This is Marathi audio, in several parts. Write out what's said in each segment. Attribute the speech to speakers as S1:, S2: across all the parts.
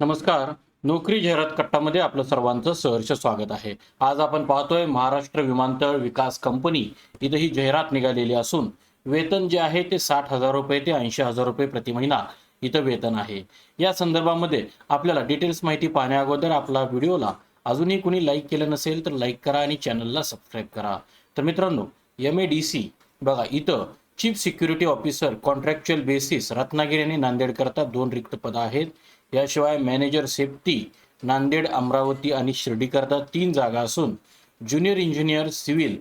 S1: नमस्कार. नोकरी जाहिरात कट्टामध्ये आपलं सर्वांचं सहर्ष स्वागत आहे. आज आपण पाहतोय महाराष्ट्र विमानतळ विकास कंपनी इथं ही जाहिरात निघालेली असून वेतन जे आहे ते 60,000 रुपये ते 80,000 रुपये प्रति महिना इथं वेतन आहे. या संदर्भामध्ये आपल्याला डिटेल्स माहिती पाहण्या अगोदर आपला व्हिडिओला अजूनही कुणी लाईक केलं नसेल तर लाईक करा आणि चॅनलला सबस्क्राईब करा. तर मित्रांनो, MADC बघा इथं chief security officer contractual basis Ratnagiri आणि नांदेड करता 2 रिक्त पदं आहेत. याशिवाय मॅनेजर सेफ्टी नांदेड, अमरावती आणि शिर्डी करता 3 जागा असून junior engineer civil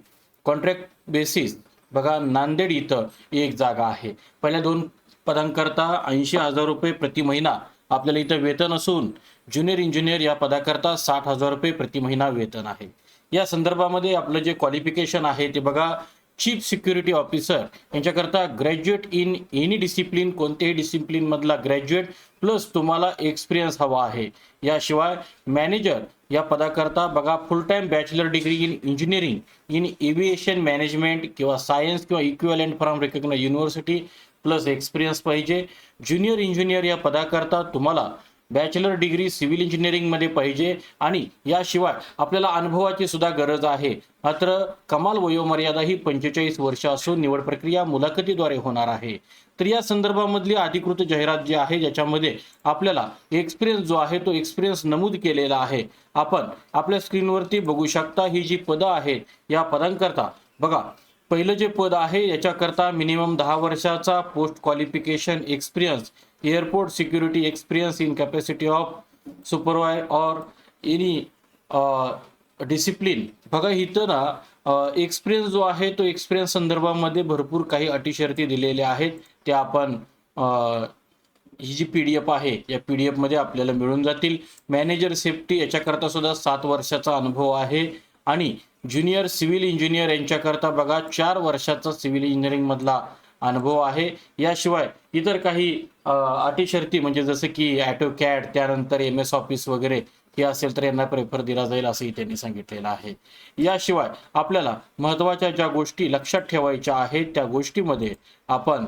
S1: contract basis बघा नांदेड इथं 1 जागा आहे. पहिल्या 2 पदांकरता 80,000 रुपये प्रति महिना आपल्याला इथं वेतन असून ज्युनियर इंजिनियर या पदाकरता 60,000 रुपये प्रति महिना वेतन आहे. या संदर्भामध्ये आपलं जे क्वालिफिकेशन आहे ते बघा चीफ सिक्युरिटी ऑफिसर यांच्याकरता ग्रॅज्युएट इन एनी डिसिप्लिन, कोणत्याही डिसिप्लिन मधला ग्रॅज्युएट प्लस तुम्हाला एक्सपिरियन्स हवा आहे. याशिवाय मॅनेजर या पदाकरता बघा full time bachelor degree in engineering in aviation management किंवा सायन्स किंवा equivalent from recognised university plus experience पाहिजे. ज्युनियर इंजिनियर या पदाकरता तुम्हाला बॅचलर डिग्री सिव्हिल इंजिनिअरिंग मध्ये पाहिजे आणि याशिवाय आपल्याला अनुभवाची सुद्धा गरज आहे. मात्र कमाल वयोमर्यादा ही 45 वर्ष असून निवड प्रक्रिया मुलाखतीद्वारे होणार आहे. तर या संदर्भामधली अधिकृत जाहिरात जी आहे ज्याच्यामध्ये आपल्याला एक्सपिरियन्स जो आहे तो एक्सपिरियन्स नमूद केलेला आहे. आपण आपल्या स्क्रीनवरती बघू शकता. ही जी पदं आहेत या पदांकरता बघा पहिलं जे पद आहे याच्याकरता मिनिमम 10 वर्षाचा post qualification experience, airport security experience in capacity of supervisor or any discipline. बघा इथं ना एक्सपिरियन्स जो आहे तो एक्सपिरियन्स संदर्भामध्ये भरपूर काही अटी शर्ती दिलेल्या आहेत. त्या आपण ही जी PDF आहे या PDF मध्ये आपल्याला मिळून जातील. मॅनेजर सेफ्टी याच्याकरता सुद्धा 7 वर्षाचा अनुभव आहे आणि ज्युनियर सिव्हिल इंजिनियर यांच्याकरता बघा 4 वर्षाचा सिव्हिल इंजिनिअरिंग मधला अनुभव आहे. याशिवाय इतर काही अटी शर्ती म्हणजे जसं की AutoCAD त्यानंतर MS ऑफिस वगैरे हे असेल तर यांना प्रेफर दिला जाईल असंही त्यांनी सांगितलेलं आहे. याशिवाय आपल्याला महत्त्वाच्या ज्या गोष्टी लक्षात ठेवायच्या आहेत त्या गोष्टीमध्ये आपण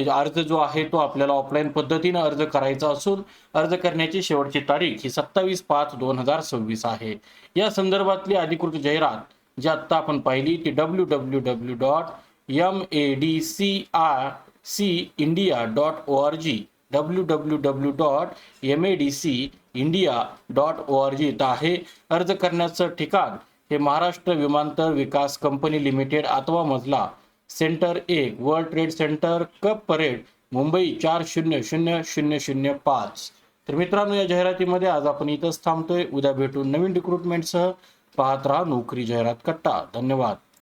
S1: अर्ज जो आहे तो आपल्याला ऑफलाईन पद्धतीने अर्ज करायचा असून अर्ज करण्याची शेवटची तारीख ही 27/5/2026 आहे. या संदर्भातली अधिकृत जाहिरात जी आत्ता आपण पाहिली ती www.madcindia.org www.madcindia.org इथं आहे. अर्ज करण्याचं ठिकाण हे महाराष्ट्र विमानतळ विकास कंपनी लिमिटेड अथवा मजला centre 1 world trade centre cup parade Mumbai 400005. तर मित्रांनो, या जाहिरातीमध्ये आज आपण इथंच थांबतोय. उद्या भेटून नवीन रिक्रुटमेंटसह. पाहत राहा नोकरी जाहिरात कट्टा. धन्यवाद.